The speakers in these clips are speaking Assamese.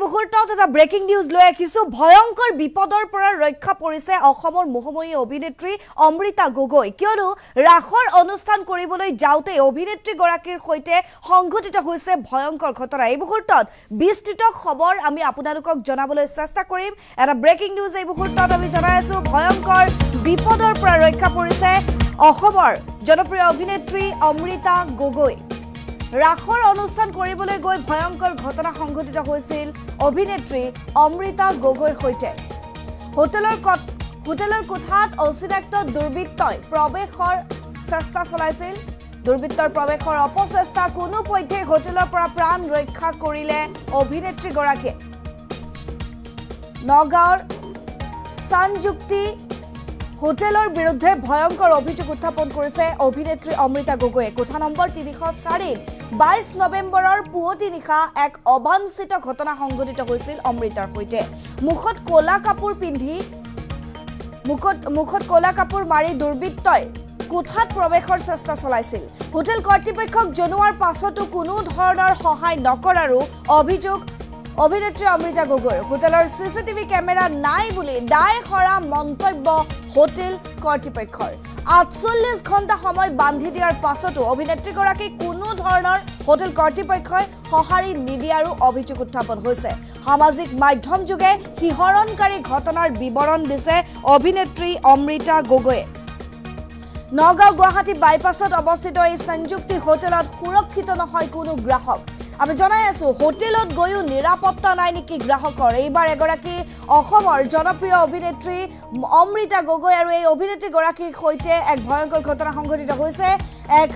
মুহূৰ্তত এটা ব্ৰেকিং নিউজ লৈ আহিছো ভয়ংকৰ বিপদৰ পৰা ৰক্ষা পৰিছে অসমৰ মোহময়ী অভিনেত্ৰী অমৃতা গগৈ কিয়নো ৰাখৰ অনুষ্ঠান কৰিবলৈ যাওতে অভিনেত্ৰী গৰাকীৰ সৈতে সংঘটিত হৈছে ভয়ংকৰ ঘটনা এই মুহূৰ্তত বিস্তৃত খবৰ আমি আপোনালোকক জনাবলৈ চেষ্টা কৰিম এটা ব্ৰেকিং নিউজ এই মুহূৰ্তত আমি জনাই আছো ভয়ংকৰ বিপদৰ পৰা ৰক্ষা পৰিছে অসমৰ জনপ্ৰিয় অভিনেত্ৰী অমৃতা গগৈ ৰাখৰ অনুষ্ঠান কৰিবলৈ গৈ ভয়ংকৰ ঘটনা সংঘটিত হৈছিল অভিনেত্ৰী অমৃতা গগৈৰ সৈতে হোটেলৰ কোঠাত অচিনাক্ত দুৰ্বৃত্তই প্ৰৱেশৰ চেষ্টা চলাইছিল দুৰ্বৃত্তৰ প্ৰৱেশৰ অপচেষ্টা কোনো পধ্যে হোটেলৰ পৰা প্ৰাণ ৰক্ষা কৰিলে অভিনেত্ৰী গৰাকীয়ে নগাঁৱৰ সানযুক্তি হোটেলৰ বিৰুদ্ধে ভয়ংকৰ অভিযোগ উত্থাপন কৰিছে অভিনেত্ৰী অমৃতা গগৈয়ে কোঠা নম্বৰ 304 22 নৱেম্বৰৰ পুৱতি নিশা এক অবাঞ্ছিত ঘটনা সংঘটিত হৈছিল অমৃতাৰ সৈতে মুখত কোলা কাপোৰ পিন্ধি মুখত কোলা কাপোৰ মাৰি দুৰ্বৃত্তই কোঠাত প্ৰৱেশৰ চেষ্টা চলাইছিল হোটেল কৰ্তৃপক্ষক জনোৱাৰ পাছতো কোনো ধৰণৰ সহায় নকৰাৰো অভিযোগ অভিনেত্ৰী অমৃতা গগৈৰ হোটেলৰ সিসিটিভি কেমেৰা নাই বুলি দায় খৰা মন্তব্য হোটেল কৰ্তৃপক্ষৰ ৪৮ ঘণ্টা সময় বান্ধি দিয়াৰ পাছতো অভিনেত্ৰী গৰাকী কোনো ধৰণৰ হোটেল কৰ্তৃপক্ষই সহাৰি নিদিয়াৰো অভিযোগ উত্থাপন হৈছে সামাজিক মাধ্যম যোগে হিহৰণকাৰী ঘটনাৰ বিৱৰণ দিছে অভিনেত্ৰী অমৃতা গগৈয়ে নগাঁও গুৱাহাটী বাইপাছত অৱস্থিত এই সংযুক্তি হোটেলত সুৰক্ষিত নহয় কোনো গ্ৰাহক আমি জনাই আছো হোটেলত গৈও নিৰাপত্তা নাই নেকি গ্ৰাহকৰ এইবাৰ এগৰাকী অসমৰ জনপ্ৰিয় অভিনেত্ৰী অমৃতা গগৈ আৰু এই অভিনেত্ৰী গৰাকীৰ সৈতে এক ভয়ংকৰ ঘটনা সংঘটিত হৈছে এক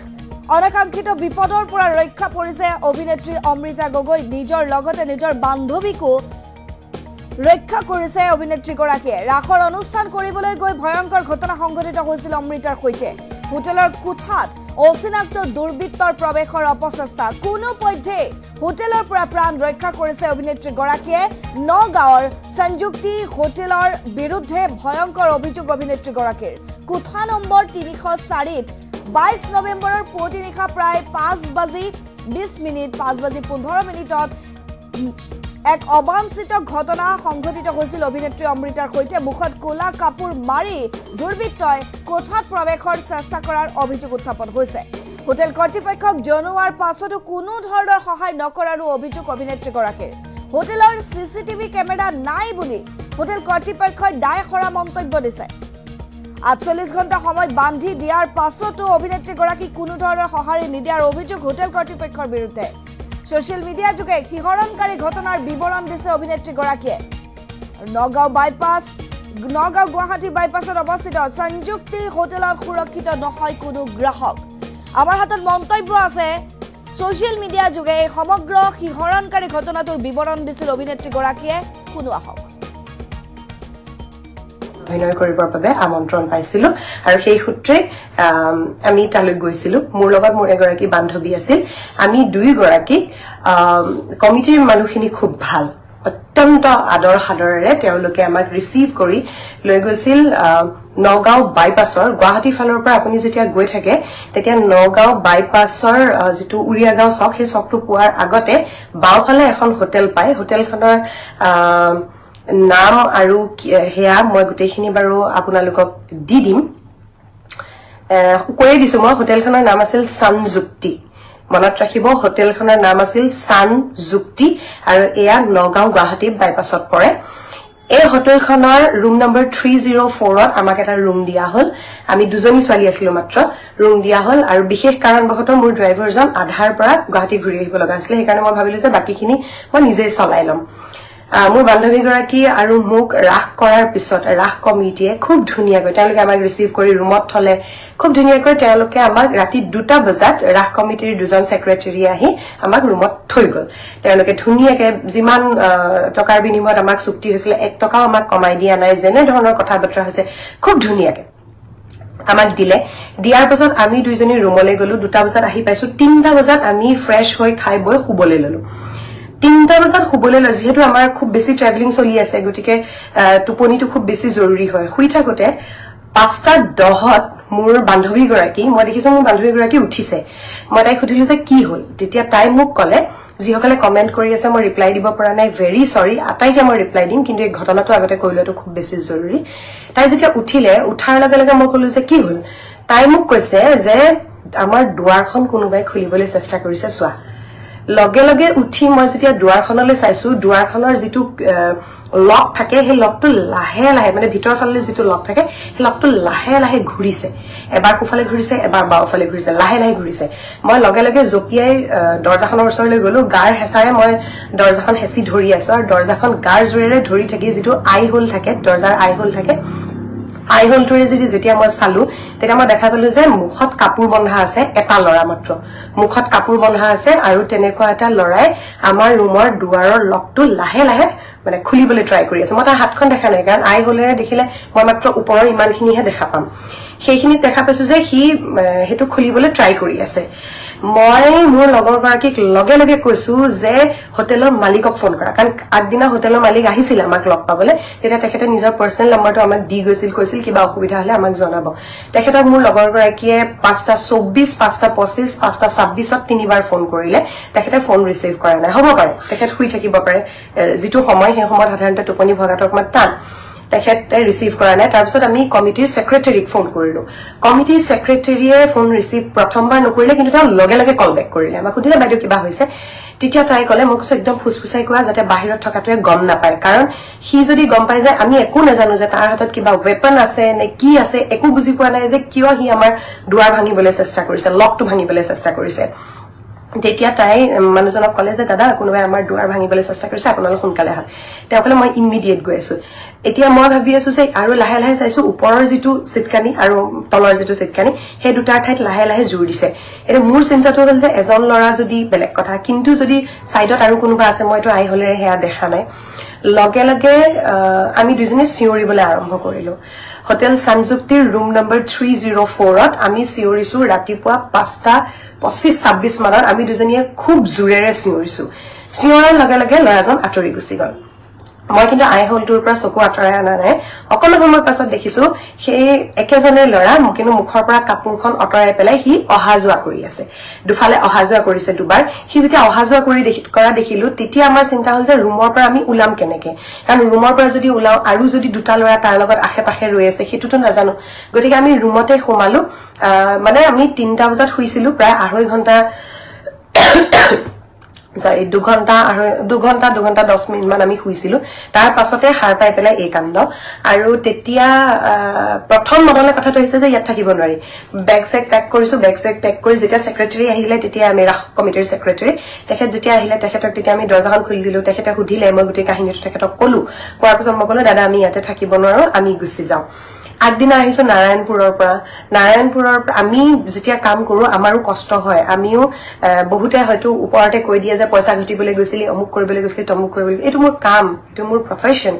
অনাকাংক্ষিত বিপদৰ পৰা ৰক্ষা পৰিছে অভিনেত্ৰী অমৃতা গগৈ নিজৰ লগতে নিজৰ বান্ধৱীকো ৰক্ষা কৰিছে অভিনেত্ৰী গৰাকীয়ে ৰাখৰ অনুষ্ঠান কৰিবলৈ গৈ ভয়ংকৰ ঘটনা সংঘটিত হৈছিল অমৃতাৰ সৈতে হোটেলৰ কোঠাত অচিনাক্ত দুৰ্বৃত্তৰ প্ৰৱেশৰ অপচেষ্টা কোনো পধ্যে হোটেলৰ পৰা প্ৰাণ ৰক্ষা কৰিছে অভিনেত্ৰী গৰাকীয়ে নগাঁৱৰ সংযুক্তি হোটেলৰ বিৰুদ্ধে ভয়ংকৰ অভিযোগ অভিনেত্ৰী গৰাকীৰ কোঠা নম্বৰ 304 22 নৱেম্বৰৰ পুৱতি নিশা প্ৰায় 5:20 এক অবাঞ্ছিত ঘটনা সংঘটিত হৈছিল অভিনেত্ৰী অমৃতাৰ সৈতে মুখত কোলা কাপোৰ মাৰি দুৰ্বৃত্তই কোঠাত প্ৰৱেশৰ চেষ্টা কৰাৰ অভিযোগ উত্থাপন হৈছে হোটেল কৰ্তৃপক্ষক জনোৱাৰ পাছতো কোনো ধৰণৰ সহায় নকৰাৰো অভিযোগ অভিনেত্ৰী গৰাকীৰ হোটেলৰ সিসিটিভি কেমেৰা নাই বুলি হোটেল কৰ্তৃপক্ষই দায় খৰা মন্তব্য দিছে ৪৮ ঘণ্টা সময় বান্ধি দিয়াৰ পাছতো অভিনেত্ৰী গৰাকী কোনো ধৰণৰ সহাৰি নিদিয়াৰ অভিযোগ হোটেল কৰ্তৃপক্ষৰ বিৰুদ্ধে সোশ্যাল মিডিয়া যোগে হিহৰণকাৰী ঘটনাৰ বিৱৰণ দিছে অভিনেত্ৰী গৰাকীয়ে নগাঁও গুৱাহাটী বাইপাছত অৱস্থিত সংযুক্তি হোটেলত সুৰক্ষিত নহয় কোনো গ্ৰাহক আমাৰ হাতত মন্তব্য আছে সোশ্যাল মিডিয়া যোগে এই সমগ্ৰ হিহৰণকাৰী ঘটনাটোৰ বিৱৰণ দিছিল অভিনেত্ৰী গৰাকীয়ে শুনো আহক অভিনয় কৰিবৰ বাবে আমন্ত্ৰণ পাইছিলো আৰু সেই সূত্ৰে আমি তালৈ গৈছিলো মোৰ লগত মোৰ এগৰাকী বান্ধৱী আছিল আমি দুই গৰাকী কমিটিৰ মানুহখিনি খুব ভাল অত্যন্ত আদৰ সাদৰেৰে তেওঁলোকে আমাক ৰিসিভ কৰি লৈ গৈছিল নগাঁও বাইপাছৰ গুৱাহাটী ফালৰ পৰা আপুনি যেতিয়া গৈ থাকে তেতিয়া নগাঁও বাইপাছৰ যেটো উৰিয়াগাঁও চক সেই চকটো পোৱাৰ আগতে বাওফালে এখন হোটেল পায় হোটেলখনৰ নাম আৰু হেয়া মই গুটেখিনি বাৰু আপোনালোকক দি দিম কৈ দিছো মই হোটেলখনৰ নাম আছিল সানযুক্তি মনত ৰাখিব হোটেলখনৰ নাম আছিল সানযুক্তি আৰু এয়া নগাঁও গুৱাহাটী বাইপাছত পৰে এই হোটেলখনৰ ৰুম নম্বৰ 304ত আমাক এটা ৰুম দিয়া হল আমি দুজনী ছোৱালী আছিল মাত্ৰ ৰুম দিয়া হল আৰু বিশেষ কাৰণবশতঃ মোৰ ড্ৰাইভাৰজন আধাৰ পৰা গুৱাহাটী ঘূৰি আহিব লগা আছিল সেইকাৰণে মই ভাবিলো যে বাকিখিনি মই নিজে চলাই লম মোৰ বান্ধৱী গৰাকী আৰু মোক ৰাখ কৰাৰ পিছত ৰাখ কমিটিয়ে খুব ধুনিয়াকৈ তেওঁলোকে আমাক ৰিসিভ কৰি ৰুমত থলে খুব ধুনিয়াকৈ তেওঁলোকে আমাক ৰাতি 2টা বজাত ৰাখ কমিটিৰ দুজন সেক্ৰেটাৰী আহি আমাক ৰুমত থৈ গল তেওঁলোকে ধুনিয়াকৈ যিমান টকাৰ বিনিময়ত আমাক চুক্তি হৈছিল 1 টকাও আমাক কমাই দিয়া নাই যেনে ধৰণৰ কথা বতৰা হৈছে খুব ধুনিয়াকৈ আমাক দিয়াৰ পাছত আমি দুইজনী ৰুমলৈ গলো 2টা বজাত আহি পাইছো 3টা বজাত আমি ফ্ৰেশ হৈ খাই বৈ শুবলৈ ললো 3টা বজাত শুবলৈ লৈ যেহেতু আমাৰ খুব বেছি ট্ৰেভেলিং চলি আছে গতিকে টোপনিটো খুব বেছি জৰুৰী হয় শুই থাকোতে 5:10ত মোৰ বান্ধৱী গৰাকী মই দেখিছো মোৰ বান্ধৱী গৰাকী উঠিছে মই তাইক সুধিলো যে কি হল তেতিয়া তাই মোক কলে যিসকলে কমেন্ট কৰি আছে মই ৰিপ্লাই দিব পৰা নাই ভেৰি সৰি আটাইকে মই ৰিপ্লাই দিম কিন্তু এই ঘটনাটো আগতে কৈলোটো খুব বেছি জৰুৰী তাই যেতিয়া উঠিলে উঠাৰ লগে লগে মই কলো যে কি হল তাই মোক কৈছে যে আমাৰ দুৱাৰখন কোনোবাই খুলিবলৈ চেষ্টা কৰিছে সোৱা লগে লগে উঠি মই যেতিয়া দুৱাৰখনলৈ চাইছো দুৱাৰখনৰ যেটো লক থাকে হে লকটো লাহে লাহে মানে ভিতৰ ফালে যেটো লক থাকে হে লকটো লাহে লাহে ঘুৰিছে এবাৰ কোফালে ঘুৰিছে এবাৰ বাওফালে ঘুৰিছে লাহে লাহে ঘুৰিছে মই লগে লগে জপিয়াই দৰজাখনৰ ওচৰলৈ গলো গাৰ হেসাৰে মই দৰজাখন হেসি ধৰি আছো আৰু দৰজাখন গাৰ জোৰেৰে ধৰি থাকি যেটো আই হোল থাকে দৰজাৰ আই হোল থাকে আই হোলটোৰে যেতিয়া মই চালু তেতিয়া মই দেখা পালো যে মুখত কাপোৰ বন্ধা আছে এটা লৰা মাত্ৰ মুখত কাপোৰ বন্ধা আছে আৰু তেনেকুৱা এটা লৰাই আমাৰ ৰুমৰ দুৱাৰৰ লকটো লাহে লাহে মানে খুলিবলৈ ট্ৰাই কৰি আছে মই তাৰ হাতখন দেখা নাই কাৰণ আই হোলেৰে দেখিলে মই মাত্ৰ ওপৰৰ ইমানখিনিহে দেখা পাম সেইখিনি দেখা পাইছো যে হি হেতু খুলিবলৈ ট্ৰাই কৰি আছে মই মোৰ লগৰ গৰাকীক লগে লগে কৈছো যে হোটেলৰ মালিকক ফোন কৰা কাৰণ আগদিনা হোটেলৰ মালিক আহিছিল আমাক লগ পাবলৈ তেতিয়া তেখেতে নিজৰ পাৰ্সোনাল নম্বৰটো আমাক দি গৈছিল কৈছিল কিবা অসুবিধা হলে আমাক জনাব তেখেতক মোৰ লগৰ গৰাকীয়ে 5:24 5:25 5:26 তিনিবাৰ ফোন কৰিলে তেখেতে ফোন ৰিসিভ কৰা নাই হ'ব পাৰে তেখেত শুই থাকিব পাৰে যেটো সময় সেই সময়ত সাধাৰণতে টোপনি ভগাটো অকমান টান তেখেতে ৰিসিভ কৰা নাই তাৰ পিছত আমি কমিটিৰ সেক্ৰেটাৰীক ফোন কৰিলো কমিটিৰ সেক্ৰেটাৰীয়ে ফোন ৰিসিভ প্ৰথমবাৰ নকৰিলে কিন্তু তেওঁ লগে লগে কল বেক কৰিলে আমাক সুধিলে বাইদেউ কিবা হৈছে তেতিয়া তাই কলে মোক একদম ফুসফুসাই কোৱা যাতে বাহিৰত থকাটোৱে গম নাপায় কাৰণ হি যদি গম পায় যে আমি একো নাজানো যে তাৰ হাতত কিবা ওয়েপন আছে নে কি আছে একো বুজি পোৱা নাই যে কিয় হি আমাৰ দুৱাৰ ভাঙিবলৈ চেষ্টা কৰিছে লকটো ভাঙিবলৈ চেষ্টা কৰিছে তেতিয়া তাই মানুহজনক কলে যে দাদা কোনোবাই আমাৰ দুৱাৰ ভাঙিবলৈ চেষ্টা কৰিছে আপোনালোক সোনকালে আহক তেওঁ কলে মই ইমিডিয়েট গৈ আছো এতিয়া মই ভাবি আছো যে আৰু লাহে লাহে চাইছো ওপৰৰ যেটো সিটকানি আৰু তলৰ যেটো সিটকানি হে দুটাৰ ঠাইত লাহে লাহে জোৰ দিছে এনে মোৰ চিন্তাটো হ'ল যে এজন লৰা যদি বেলেগ কথা কিন্তু যদি সাইডত আৰু কোনোবা আছে মইতো আই হলেৰে হেয়া দেখা নাই লগে লগে আমি দুজনে চিঞৰিবলৈ আৰম্ভ কৰিলো হোটেল সানজুক্তিৰ ৰুম নম্বৰ 304 ত আমি চিঞৰিছো ৰাতিপুৱা 5:25-26 মানত আমি দুজনীয়ে খুব জোৰেৰে চিঞৰিছো চিঞৰাৰ লগে লগে লৰাজন আঁতৰি গুচি গল মই কিন্তু আই হোলটোৰ পৰা চকু আঁতৰাই আনা নাই অকল সময় পাছত দেখিছো সেই একেজনে লৰা কিন্তু মুখৰ পৰা কাপোৰখন আঁতৰাই পেলাই হি অহা যোৱা কৰি আছে দুফালে অহা যোৱা কৰিছে দুবাৰ হি যেতিয়া অহা যোৱা কৰা দেখিলো তেতিয়া আমাৰ চিন্তা হল যে ৰুমৰ পৰা আমি উলাম কেনেকে কাৰণ ৰুমৰ পৰা যদি উলাও আৰু যদি দুটা লৰা তাৰ লগত আশেপাশে ৰৈ আছে হেতুটো নাজানো গতিকে আমি ৰুমতে সোমালো মানে আমি 3টা বজাত শুইছিলো প্ৰায় 2.5 ঘণ্টা sorry 2 ঘণ্টা 10 মিনিট মান আমি শুইছিলো তাৰ পাছতে হাৰ পাই পেলাই এই কাণ্ড আৰু তেতিয়া প্ৰথম মনলে কথাটো হৈছে যে ইয়াত থাকিব নোৱাৰি বেগ চেক পেক কৰিছো বেগ চেক পেক কৰি যেতিয়া সেক্ৰেটাৰী আহিলে তেতিয়া আমি ৰাখ কমিটিৰ সেক্ৰেটাৰী তেখেত যেতিয়া আহিলে তেখেতক তেতিয়া আমি দৰজাখন খুলি দিলো তেখেতে সুধিলে মই গুটেই কাহিনীটো তেখেতক কলো কোৱাৰ পিছত মই কলো দাদা আমি ইয়াতে থাকিব নোৱাৰো আমি গুচি যাও আগদিনা আহিছো নাৰায়ণপুৰৰ আমি যেতিয়া কাম কৰো আমাৰো কষ্ট হয় আমিও বহুতে হয়তো ওপৰতে কৈ দিয়ে যে পইচা ঘটিবলৈ গৈছিলি অমুক কৰিবলৈ গৈছিলি তমুক কৰিবলৈ এটো মোৰ কাম এটো মোৰ প্ৰফেশন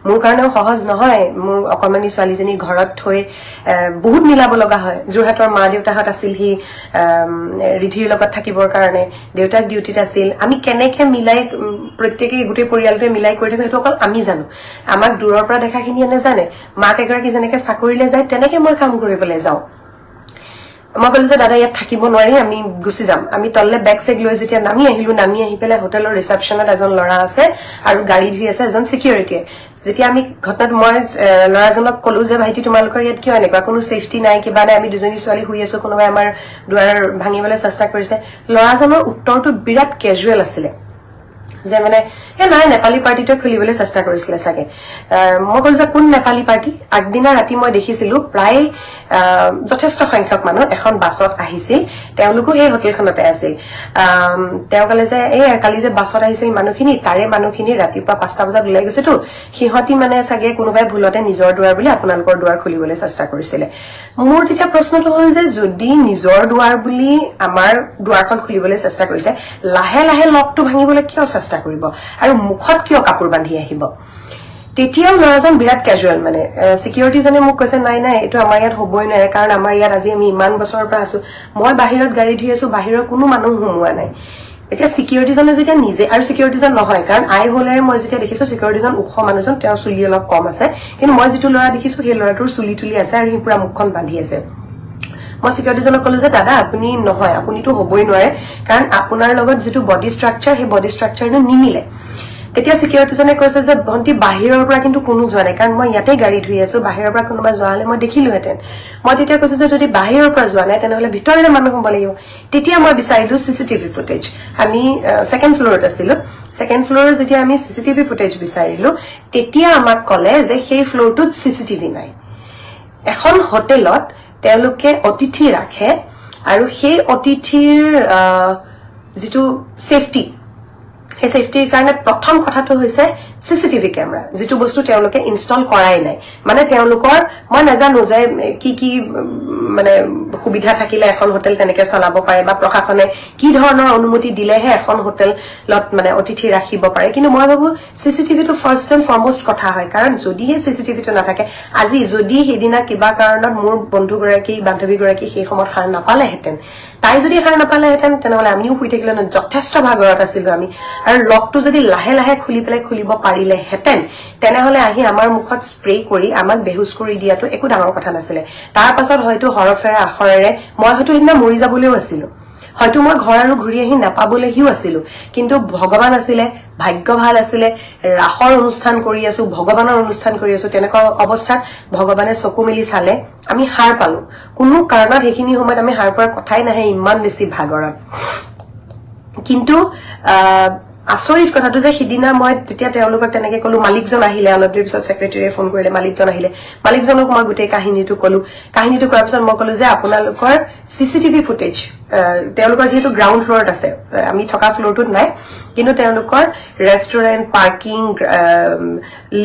মোৰ কাৰণেও সহজ নহয় মোৰ অকমানি ছোৱালীজনী ঘৰত থৈ বহুত মিলাব লগা হয় জুৰহাটৰ মা দেউতাহত আছিল হি ৰিধিৰ লগত থাকিবৰ কাৰণে দেউতাক ডিউটিত আছিল আমি কেনেকে মিলাই প্ৰত্যেকই গুটেই পৰিয়ালটোৱে মিলাই কৰি থাকো হেতু অকল আমি জানো আমাক দূৰৰ পৰা দেখাখিনি নাজানে মাক এগৰাকী জনেকে চাকৰিলে যায় তেনেকে মই কাম কৰিবলৈ যাও মই কলো যে দাদা ইয়াত থাকিব নোৱাৰি আমি গুচি যাম আমি তললে বেগ চেগ লৈ যেতিয়া নামি আহি পেলাই হোটেলৰ ৰিসেপশনত এজন লৰা আছে আৰু গাড়ী ধুই আছে এজন সিকিউৰিটিয়ে যেতিয়া আমি ঘটনাত মই লৰাজনক কলো যে ভাইটি তোমালোকৰ ইয়াত কিয় এনেকুৱা কোনো সেফটি নাই কিবা নাই আমি দুজনী ছোৱালী শুই আছো কোনোবাই আমাৰ দুৱাৰ ভাঙিবলৈ চেষ্টা কৰিছে লৰাজনৰ উত্তৰটো বিৰাট ক্যাজুৱেল আছিল যে মানে এ নাই নেপালী পাৰ্টিটো খুলিবলৈ চেষ্টা কৰিছিল সাগে মই কল যে কোন নেপালী পাৰ্টি আগদিনা ৰাতি মই দেখিছিলো প্ৰায় যথেষ্ট সংখ্যক মানুহ এখন বাছত আহিছিল তেওঁলোকো এই হোটেলখনতে আছিল তেওঁ কলে যে এই কালি যে বাছত আহিছিল মানুহখিনি তাৰে মানুহখিনি ৰাতিপুৱা 5টা বজাত ওলাই গৈছে তো হিহতি মানে সাগে কোনোবাই ভুলতে নিজৰ দুৱাৰ বুলি আপোনালোকৰ দুৱাৰ খুলিবলৈ চেষ্টা কৰিছিল মোৰ তেতিয়া প্ৰশ্নটো হ'ল যে যদি নিজৰ দুৱাৰ বুলি আমাৰ দুৱাৰখন খুলিবলৈ চেষ্টা কৰিছে লাহে লাহে লকটো ভাঙিবলৈ কিয় চেষ্টা কৰিব আৰু মুখত কিয় কাপোৰ বান্ধি আহিব তেতিয়াও লৰাজন বিৰাট ক্যাজুৱেল মানে সিকিউৰিটি জনে মোক কৈছে নাই নাই এটো আমাৰ ইয়াত হবই নাই কাৰণ আমাৰ ইয়াত আজি আমি ইমান বছৰৰ পৰা আছো মই বাহিৰত গাড়ী ধুই আছো বাহিৰৰ কোনো মানুহ হুমুৱা নাই এতিয়া সিকিউৰিটি জনে যেতিয়া নিজে আৰু সিকিউৰিটি জন নহয় কাৰণ আই হোলেৰে মই যেতিয়া দেখিছো সিকিউৰিটি জন উখ মানুহজন তেওঁৰ চুলি অলপ কম আছে কিন্তু মই যেটো লৰা দেখিছো সেই লৰাটোৰ চুলি তুলি আছে আৰু হি পুৰা মুখখন বান্ধি আছে মই সিকিউৰিটিজনক কলো যে দাদা আপুনি নহয় আপুনিটো হবই নোৱাৰে কাৰণ আপোনাৰ লগত যেটো বডি স্ট্ৰাকচাৰ হে বডি স্ট্ৰাকচাৰটো নিমিলে তেতিয়া সিকিউৰিটিজনে কৈছে যে ভন্টি বাহিৰৰ পৰা কিন্তু কোনো যোৱা নাই কাৰণ মই ইয়াতে গাড়ী ধুই আছো বাহিৰৰ পৰা কোনোবা যোৱালে মই দেখিলো হেতেন মই তেতিয়া কৈছো যে যদি বাহিৰৰ পৰা যোৱা নাই তেনেহলে ভিতৰলে মানুহ হ'ব লাগিব তেতিয়া মই বিচাৰিলো সিসিটিভি ফুটেজ আমি সেকেন্ড ফ্লোৰত আছিলো সেকেন্ড ফ্লোৰৰ যেতিয়া আমি সিসিটিভি ফুটেজ বিচাৰিলো তেতিয়া আমাক কলে যে সেই ফ্লোৰটোত সিসিটিভি নাই এখন হোটেলত তেওঁলোকে অতিথি ৰাখে আৰু সেই অতিথিৰ যেটো সেফটি এই সেফটিৰ কাৰণে প্ৰথম কথাটো হৈছে সিসিটিভি ক্যামেৰা যেটো বস্তু তেওঁলোকে ইনষ্টল কৰাই নাই মানে তেওঁলোকৰ মই নাজানো যে কি মানে সুবিধা থাকিলে এখন হোটেল তেনেকে চলাব পাৰে বা প্ৰশাসনে কি ধৰণৰ অনুমতি দিলেহে এখন হোটেলত মানে অতিথি ৰাখিব পাৰে কিন্তু মই ভাবো সিসিটিভি টো ফাৰ্স্ট এণ্ড ফৰমোষ্ট কথা হয় কাৰণ যদিহে সিসিটিভি টো নাথাকে আজি যদি হেদিনা কিবা কাৰণত মোৰ বন্ধুগৰাকী বান্ধৱীগৰাকী সেই সময়ত সাৰ নাপালে হেতেন তাই যদি সাৰ নাপালে হেতেন তেনেহলে আমিও শুই থাকিলে যথেষ্ট ভাগৰত আছিল আমি আৰু লকটো যদি লাহে লাহে খুলিব পাৰিলে হেতেন তেনেহলে আহি আমাৰ মুখত স্প্ৰে কৰি আমাক বেহুছ কৰি দিয়াটো একো ডাঙৰ কথা নাছিলে তাৰ পাছত হয়তো হৰফেৰা আখৰেৰে মই হয়তো হিনা মৰি যাবলৈও আছিল হয়তো মই ঘৰ আৰু ঘূৰি আহি নাপাবলৈও আছিল কিন্তু ভগৱান আছিলে ভাগ্য ভাল আছিলে ৰাখৰ অনুষ্ঠান কৰি আছো ভগৱানৰ অনুষ্ঠান কৰি আছো তেনেকুৱা অৱস্থাত ভগৱানে চকু মেলি চালে আমি হাৰ পালো কোনো কাৰণত হেখিনি সময়ত আমি হাৰ পৰা কথাই নাহে ইমান বেছি ভাগৰত কিন্তু আচৰিত কথাটো যে হিদিনা মই তেতিয়া তেওঁলোকক তেনেকে কলো মালিকজন আহিলে অলপ দেৰি পিছত সেক্ৰেটাৰীয়ে ফোন কৰিলে মালিকজন আহিলে মালিকজনক মই গোটেই কাহিনীটো কৰাৰ পিছত মই কলো যে আপোনালোকৰ সিসিটিভি ফুটেজ তেওঁলোকৰ যেটো গ্ৰাউণ্ড ফ্লোৰত আছে আমি থকা ফ্লোৰটোত নাই কিন্তু তেওঁলোকৰ ৰেষ্টুৰেন্ট পাৰ্কিং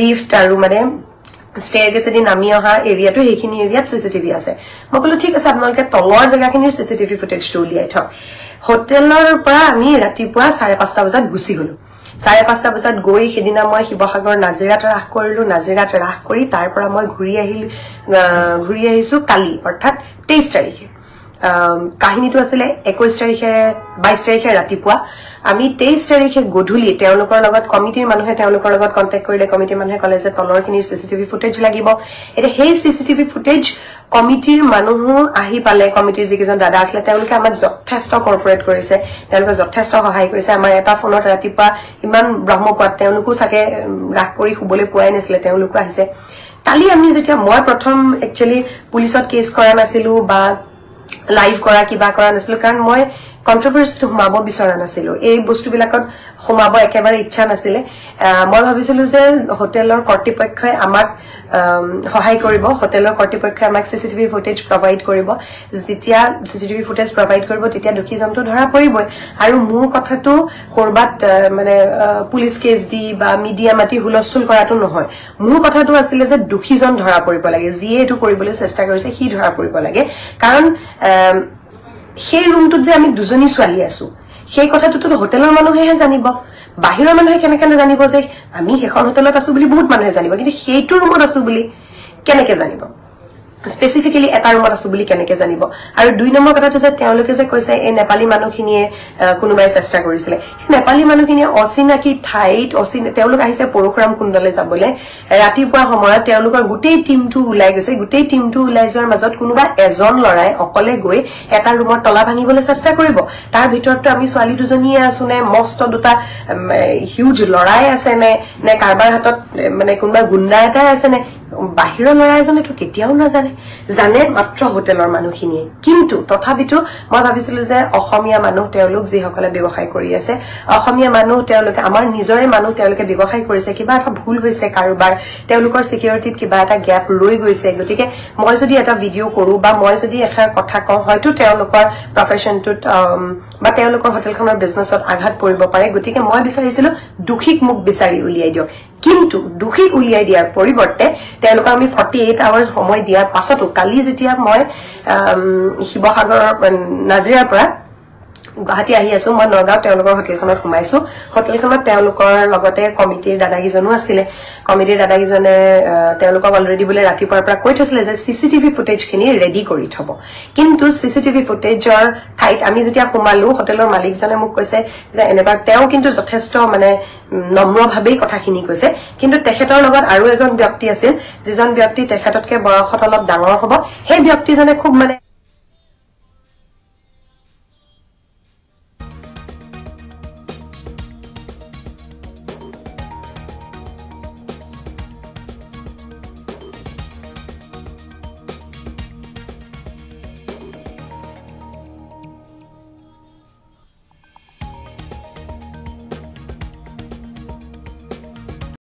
লিফট আৰু মানে স্টেয়াৰকেছেদি নামি অহা এৰিয়াটো হেখিনি এৰিয়াত সিসিটিভি আছে মই কলো ঠিক আছে আপোনালোকে তলৰ জাগাখিনিৰ সিসিটিভি ফুটেজটো উলিয়াই থক হোটেলৰ পৰা আমি ৰাতিপুৱা 5:30 বজাত গুছি গলো 5:30 বজাত গৈ হেদিনা মই শিৱসাগৰ নাজিৰাত ৰাখ কৰিলো নাজিৰাত ৰাখ কৰি তাৰ পৰা মই ঘূৰি আহিছো কালি অৰ্থাৎ 23 তাৰিখে কাহিনীটো আছিল 21 তাৰিখে 22 তাৰিখে ৰাতিপুৱা আমি 23 তাৰিখে গধূলি তেওঁলোকৰ লগত কমিটিৰ মানুহে তেওঁলোকৰ লগত কন্টাক্ট কৰিলে কমিটিৰ মানুহে কলে যে তলৰখিনিৰ সিসিটিভি ফুটেজ লাগিব এটা হেই সিসিটিভি ফুটেজ কমিটিৰ মানুহ আহি পালে কমিটিৰ যিকেজন দাদা আছিল তেওঁলোকে আমাক যথেষ্ট কৰ্পোৰেট কৰিছে তেওঁলোকে যথেষ্ট সহায় কৰিছে আমাৰ এটা ফোনত ৰাতিপুৱা ইমান ব্ৰহ্মপুৱাত তেওঁলোকো সাকে ৰাখ কৰি খুবলে পোৱাই নাছিলে তেওঁলোকো আহিছে কালি আমি যেতিয়া মই প্ৰথম একচুয়ালি পুলিচত কেছ কৰা নাছিলো বা লাইভ কৰা কিবা কৰা নাছিলো কাৰণ মই কন্ট্ৰভাৰ্সিটো হুমাব বিচৰা নাছিলো এই বস্তুবিলাকত হুমাব একেবাৰে ইচ্ছা নাছিলে মই ভাবিছিলো যে হোটেলৰ কৰ্তৃপক্ষই আমাক সহায় কৰিব হোটেলৰ কৰ্তৃপক্ষই আমাক সিসিটিভি ফুটেজ প্ৰভাইড কৰিব যেতিয়া সিসিটিভি ফুটেজ প্ৰভাইড কৰিব তেতিয়া দুখীজনটো ধৰা পৰিবই আৰু মোৰ কথাটো কৰবাত মানে পুলিচ কেছ দি বা মিডিয়া মাটি হুলস্থুল কৰাটো নহয় মোৰ কথাটো আছিল যে দুখীজন ধৰা পৰিব লাগে যিয়ে এটো কৰিবলৈ চেষ্টা কৰিছে হি ধৰা পৰিব লাগে কাৰণ সেই ৰুমটোত যে আমি দুজনী ছোৱালী আছো সেই কথাটোতো হোটেলৰ মানুহেহে জানিব বাহিৰৰ মানুহে কেনেকৈ জানিব যে আমি হেখন হোটেলত আছো বুলি বহুত মানুহে জানিব কিন্তু সেইটো ৰুমত আছো বুলি কেনেকৈ জানিব স্পেসিফিক্যালি এটা ৰুমত আছো বুলি কেনেকৈ জানিব আৰু দুই নম্বৰ কথাটো যে তেওঁলোকে যে কৈছে এই নেপালী মানুহখিনিয়ে কোনোবাই চেষ্টা কৰিছিলে নেপালী মানুহখিনিয়ে অচিনাকি ঠাইত তেওঁলোক আহিছে পৰশুৰাম কুণ্ডলে যাবলে ৰাতিপুৱা সময়ত তেওঁলোকৰ গোটেই টিমটো ওলাই গৈছে গোটেই টিমটো ওলাই যোৱাৰ মাজত কোনোবা এজন লৰাই অকলে গৈ এটা ৰুমত তলা ভাঙিবলৈ চেষ্টা কৰিব তাৰ ভিতৰতো আমি ছোৱালী দুজনীয়ে আছো নে মস্ত দুটা হিউজ লৰাই আছে নে কাৰবাৰ হাতত মানে কোনোবা গুণ্ডা এটা আছে নে বাহিৰৰ লৰা এজনেটো কেতিয়াও জানে মাত্ৰ হোটেলৰ মানুহখিনিয়ে কিন্তু তথাপিতো মই ভাবিছিলো যে অসমীয়া মানুহ তেওঁলোক যিসকলে ব্যৱসায় কৰি আছে অসমীয়া মানুহ তেওঁলোকে আমাৰ নিজৰে মানুহ তেওঁলোকে ব্যৱসায় কৰিছে কিবা এটা ভুল হৈছে কাৰোবাৰ তেওঁলোকৰ সিকিউৰিটিত কিবা এটা গ্যাপ ৰৈ গৈছে গতিকে মই যদি এটা ভিডিও কৰো বা মই যদি এখাৰ কথা কওঁ হয়তো তেওঁলোকৰ প্ৰফেশনটোত বা তেওঁলোকৰ হোটেলখনৰ বিজনেছত আঘাত পৰিব পাৰে গতিকে মই বিচাৰিছিলো দুখিক মুখ বিচাৰি উলিয়াই দিয়ক কিন্তু দুখী উলিয়াই দিয়াৰ পৰিৱৰ্তে তেওঁলোকক আমি 48 আৱাৰ্স সময় দিয়াৰ পাছতো কালি যেতিয়া মই শিৱসাগৰ নাজিৰাৰ পৰা গুৱাহাটী আহি আছো মই নগাঁও তেওঁলোকৰ হোটেলখনত সোমাইছো হোটেলখনত তেওঁলোকৰ লগতে কমিটিৰ দাদাগিজনো আছিল কমিটিৰ দাদাগিজনে তেওঁলোকক অলৰেডি বলে ৰাতিপুৱাৰ পৰা কৈ থৈছিলে যে সিসিটিভি ফুটেজখিনি ৰেডি কৰি থব কিন্তু সিসিটিভি ফুটেজৰ ঠাইত আমি যেতিয়া সোমালো হোটেলৰ মালিকজনে মোক কৈছে যে এনেবা তেওঁ কিন্তু যথেষ্ট মানে নম্ৰভাৱেই কথাখিনি কৈছে কিন্তু তেখেতৰ লগত আৰু এজন ব্যক্তি আছিল যিজন ব্যক্তি তেখেততকে বয়সত অলপ ডাঙৰ হ'ব সেই ব্যক্তিজনে খুব মানে